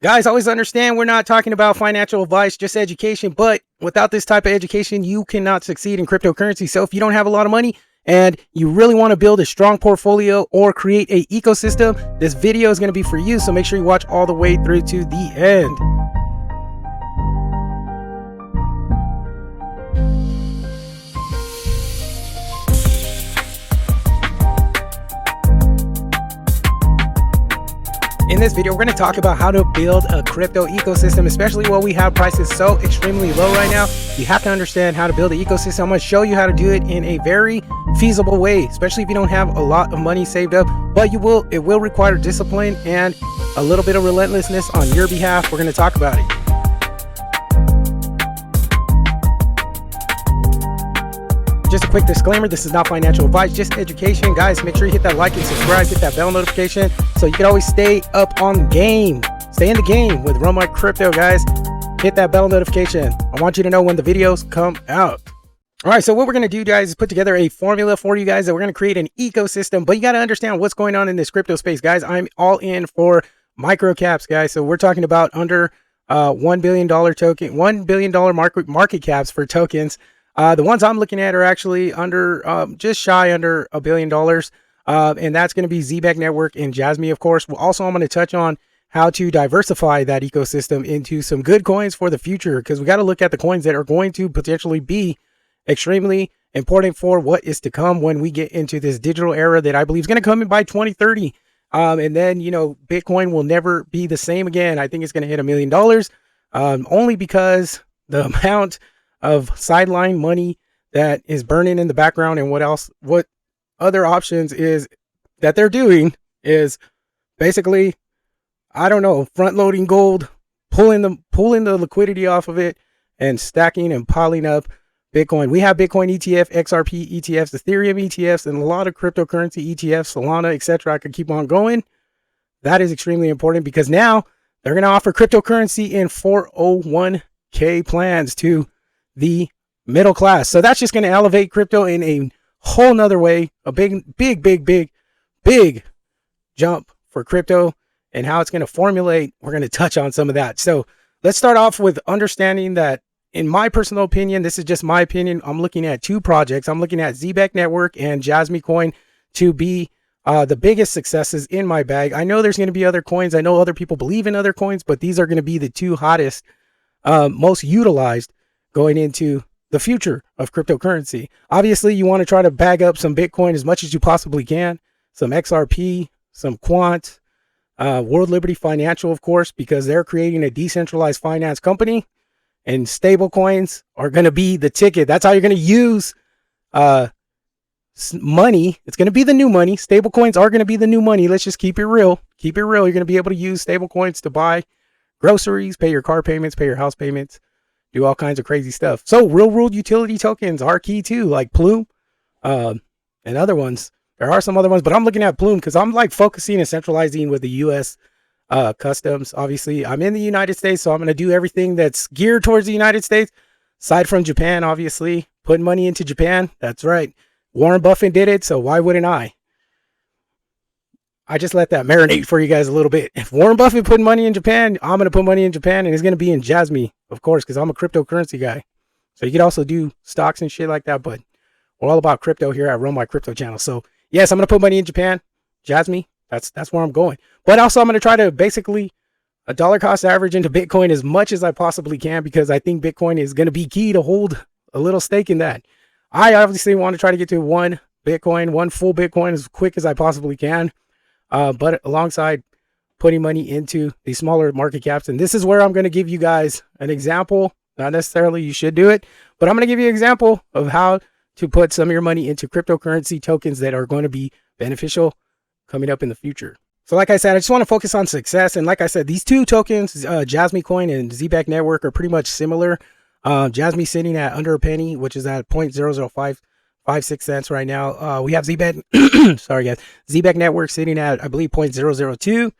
Guys, always understand we're not talking about financial advice, just education. But without this type of education, you cannot succeed in cryptocurrency. So if you don't have a lot of money and you really want to build a strong portfolio or create an ecosystem, this video is going to be for you. So make sure you watch all the way through to the end. In this video, we're going to talk about how to build a crypto ecosystem, especially while we have prices so extremely low right now. You have to understand how to build an ecosystem. I'm going to show you how to do it in a very feasible way, especially if you don't have a lot of money saved up, but it will require discipline and a little bit of relentlessness on your behalf. We're going to talk about it. Just a quick disclaimer, this is not financial advice, just education. Guys, make sure you hit that like and subscribe, hit that bell notification so you can always stay up on the game. Stay in the game with Run My Crypto, guys. Hit that bell notification. I want you to know when the videos come out. All right, so what we're going to do, guys, is put together a formula for you guys that we're going to create an ecosystem, but you got to understand what's going on in this crypto space, guys. I'm all in for micro caps, guys. So we're talking about under $1 billion token, $1 billion market caps for tokens. The ones I'm looking at are actually under just shy under $1 billion. And that's going to be Zebec Network and Jasmy, of course. Also, I'm going to touch on how to diversify that ecosystem into some good coins for the future, because we got to look at the coins that are going to potentially be extremely important for what is to come when we get into this digital era that I believe is going to come in by 2030. And then, you know, Bitcoin will never be the same again. I think it's going to hit $1 million only because the amount of sideline money that is burning in the background, and what other options is that they're doing is basically, I don't know, front loading gold, pulling the liquidity off of it and stacking and piling up Bitcoin. We have Bitcoin ETF, XRP ETFs, Ethereum ETFs, and a lot of cryptocurrency ETFs, Solana, etc. I could keep on going. That is extremely important because now they're going to offer cryptocurrency in 401k plans to the middle class. So that's just going to elevate crypto in a whole nother way, a big jump for crypto and how it's going to formulate. We're going to touch on some of that. So let's start off with understanding that, in my personal opinion, this is just my opinion, I'm looking at two projects. I'm looking at Zebec Network and Jasmy coin to be the biggest successes in my bag. I know there's going to be other coins. I know other people believe in other coins, but these are going to be the two hottest, most utilized going into the future of cryptocurrency. Obviously, you want to try to bag up some Bitcoin as much as you possibly can, some XRP, some Quant, World Liberty Financial, of course, because they're creating a decentralized finance company, and stable coins are going to be the ticket. That's how you're going to use money. It's going to be the new money. Stable coins are going to be the new money. Let's just keep it real. Keep it real. You're going to be able to use stable coins to buy groceries, pay your car payments, pay your house payments, do all kinds of crazy stuff. So real world utility tokens are key too, like Plume and other ones. There are some other ones, but I'm looking at Plume because I'm like focusing and centralizing with the U.S. Customs. Obviously, I'm in the United States, so I'm going to do everything that's geared towards the United States. Aside from Japan, obviously, putting money into Japan. That's right. Warren Buffett did it, so why wouldn't I? I just let that marinate for you guys a little bit. If Warren Buffett put money in Japan, I'm going to put money in Japan, and it's going to be in Jasmy, of course, because I'm a cryptocurrency guy. So you could also do stocks and shit like that, but we're all about crypto here at Run My Crypto channel. So yes, I'm going to put money in Japan, Jasmy. That's where I'm going. But also I'm going to try to basically a dollar cost average into Bitcoin as much as I possibly can, because I think Bitcoin is going to be key to hold a little stake in that. I obviously want to try to get to one full Bitcoin as quick as I possibly can. But alongside putting money into the smaller market caps. And this is where I'm going to give you guys an example. Not necessarily you should do it, but I'm going to give you an example of how to put some of your money into cryptocurrency tokens that are going to be beneficial coming up in the future. So like I said, I just want to focus on success. And like I said, these two tokens, Jasmy coin and Zebec Network, are pretty much similar. Jasmy sitting at under a penny, which is at 0.00556 cents right now. We have Zebec, sorry guys, Zebec Network sitting at, I believe, 0.002.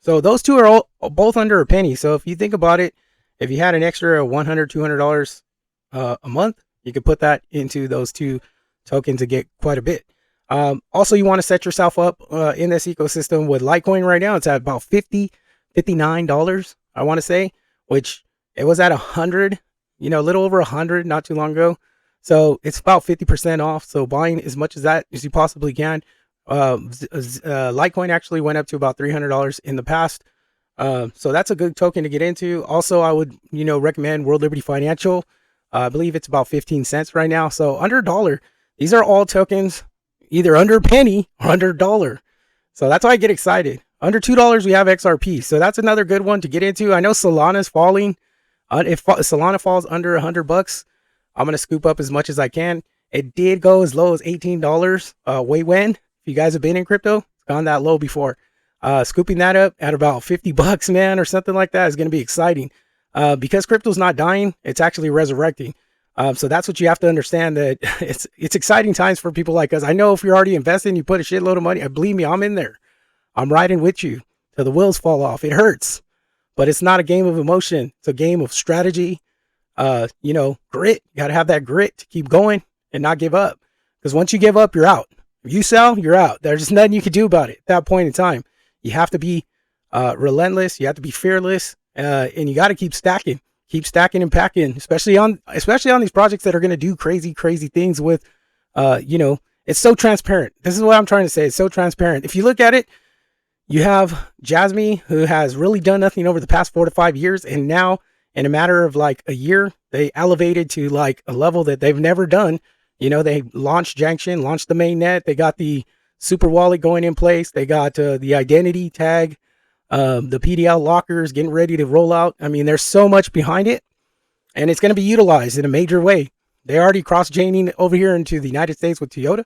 So those two are both under a penny. So if you think about it, if you had an extra $100, $200 a month, you could put that into those two tokens to get quite a bit. Also, you want to set yourself up in this ecosystem with Litecoin right now. It's at about 50 $59, I want to say, which it was at 100, a little over 100 not too long ago. So it's about 50% off. So buying as much as that as you possibly can. Litecoin actually went up to about $300 in the past. So that's a good token to get into. Also, I would, recommend World Liberty Financial. I believe it's about 15 cents right now. So under a dollar. These are all tokens either under a penny or under a dollar. So that's why I get excited. Under $2, we have XRP. So that's another good one to get into. I know Solana's falling. If Solana falls under $100, I'm going to scoop up as much as I can. It did go as low as $18 way when. If you guys have been in crypto, it's gone that low before. Scooping that up at about $50, man, or something like that is going to be exciting. Because crypto's not dying, it's actually resurrecting. So that's what you have to understand, that it's exciting times for people like us. I know if you're already investing, you put a shitload of money. Believe me, I'm in there. I'm riding with you till the wheels fall off. It hurts, but it's not a game of emotion. It's a game of strategy. Grit. You got to have that grit to keep going and not give up. Because once you give up, you're out. If you sell, you're out. There's just nothing you can do about it at that point in time. You have to be relentless. You have to be fearless, and you got to keep stacking and packing, especially on these projects that are going to do crazy things with, it's so transparent. This is what I'm trying to say. It's so transparent. If you look at it, you have Jasmy, who has really done nothing over the past 4 to 5 years. And now in a matter of like a year, they elevated to like a level that they've never done. They launched Junction, launched the mainnet. They got the super wallet going in place. They got the identity tag, the PDL lockers getting ready to roll out. I mean, there's so much behind it, and it's going to be utilized in a major way. They already cross-chaining over here into the United States with Toyota.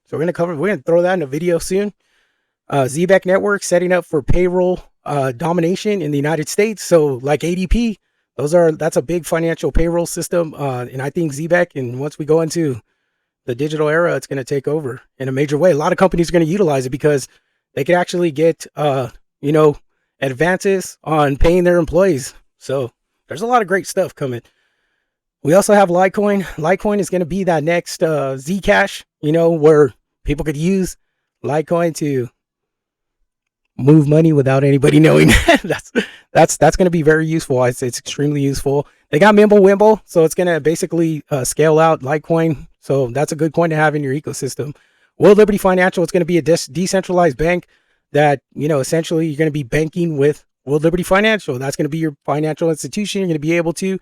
So we're going to throw that in a video soon. Zebec Network setting up for payroll domination in the United States. So like ADP, that's a big financial payroll system. And I think Zebec, and once we go into the digital era, it's going to take over in a major way. A lot of companies are going to utilize it because they can actually get, advances on paying their employees. So there's a lot of great stuff coming. We also have Litecoin. Litecoin is going to be that next Zcash, where people could use Litecoin to move money without anybody knowing. that's going to be very useful. It's extremely useful. They got Mimblewimble, so it's going to basically scale out Litecoin. So that's a good coin to have in your ecosystem. World Liberty Financial, it's going to be a decentralized bank that, essentially you're going to be banking with World Liberty Financial. That's going to be your financial institution. You're going to be able to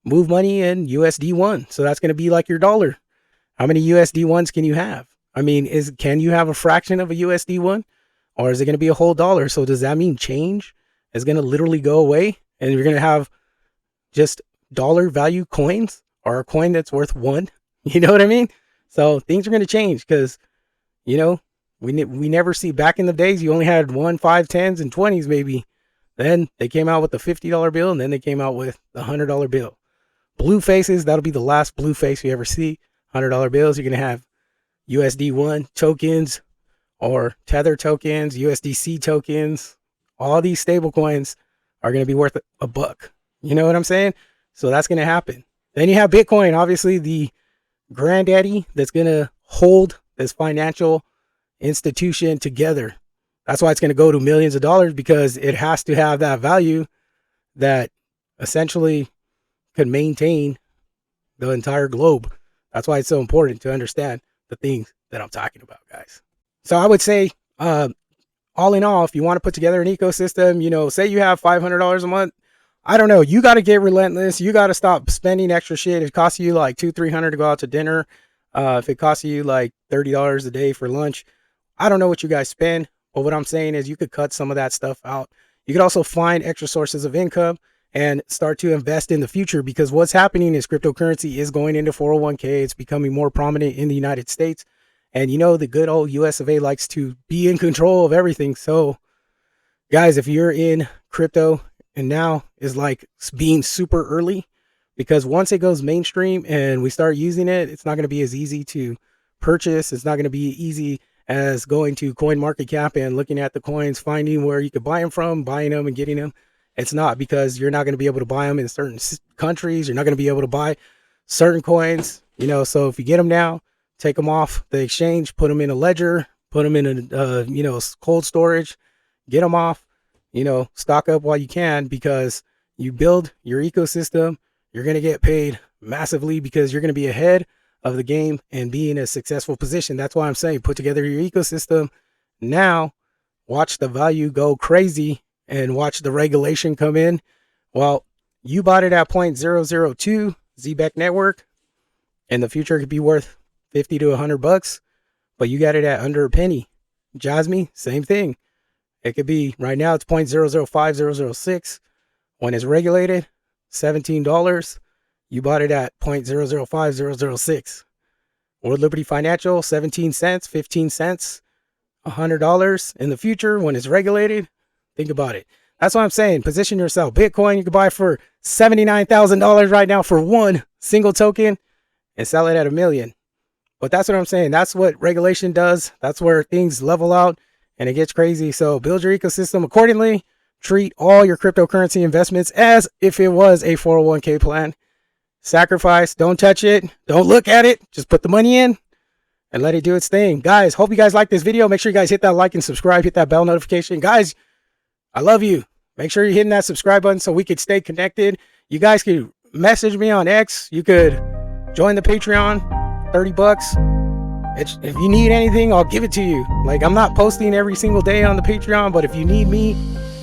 move money in USD1. So that's going to be like your dollar. How many USD1s can you have? I mean, can you have a fraction of a USD1? Or is it going to be a whole dollar? So does that mean change is going to literally go away and you're going to have just dollar value coins, or a coin that's worth one? You know what I mean? So things are going to change because, we never see, back in the days, you only had 1, 5, 10s and 20s maybe. Then they came out with the $50 bill, and then they came out with the $100 bill. Blue faces, that'll be the last blue face you ever see. $100 bills, you're going to have USD1 tokens or Tether tokens, USDC tokens. All these stable coins are going to be worth $1. You know what I'm saying? So that's going to happen. Then you have Bitcoin, obviously the granddaddy that's going to hold this financial institution together. That's why it's going to go to millions of dollars, because it has to have that value that essentially could maintain the entire globe. That's why it's so important to understand the things that I'm talking about, guys. So I would say, all in all, if you want to put together an ecosystem, say you have $500 a month, I don't know, you got to get relentless. You got to stop spending extra shit. It costs you like $200-300 to go out to dinner. If it costs you like $30 a day for lunch, I don't know what you guys spend, but what I'm saying is you could cut some of that stuff out. You could also find extra sources of income and start to invest in the future, because what's happening is cryptocurrency is going into 401k. It's becoming more prominent in the United States. And the good old US of A likes to be in control of everything. So guys, if you're in crypto, and now is like being super early, because once it goes mainstream and we start using it, it's not going to be as easy to purchase. It's not going to be easy as going to CoinMarketCap and looking at the coins, finding where you could buy them from, buying them and getting them. It's not, because you're not going to be able to buy them in certain countries. You're not going to be able to buy certain coins, so if you get them now, take them off the exchange, put them in a ledger, put them in a, cold storage, get them off, stock up while you can, because you build your ecosystem. You're going to get paid massively because you're going to be ahead of the game and be in a successful position. That's why I'm saying put together your ecosystem now, watch the value go crazy and watch the regulation come in. Well, you bought it at 0.002 Zebec Network. In the future, it could be worth 50 to $100, but you got it at under a penny. Jasmy, same thing. It could be, right now it's 0.005006. When it's regulated, $17. You bought it at 0.005006. World Liberty Financial, 17 cents, 15 cents, $100. In the future, when it's regulated, think about it. That's what I'm saying. Position yourself. Bitcoin, you can buy for $79,000 right now for one single token and sell it at $1 million. But that's what I'm saying. That's what regulation does. That's where things level out and it gets crazy. So build your ecosystem accordingly. Treat all your cryptocurrency investments as if it was a 401k plan. Sacrifice. Don't touch it. Don't look at it. Just put the money in and let it do its thing. Guys, hope you guys like this video. Make sure you guys hit that like and subscribe. Hit that bell notification. Guys, I love you. Make sure you're hitting that subscribe button so we could stay connected. You guys could message me on X. You could join the Patreon, $30. If you need anything, I'll give it to you. Like, I'm not posting every single day on the Patreon, but if you need me,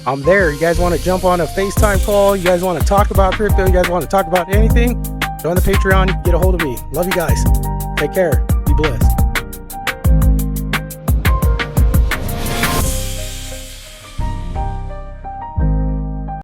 I'm there. You guys want to jump on a FaceTime call? You guys want to talk about crypto? You guys want to talk about anything? Join the Patreon. Get a hold of me. Love you guys. Take care. Be blessed.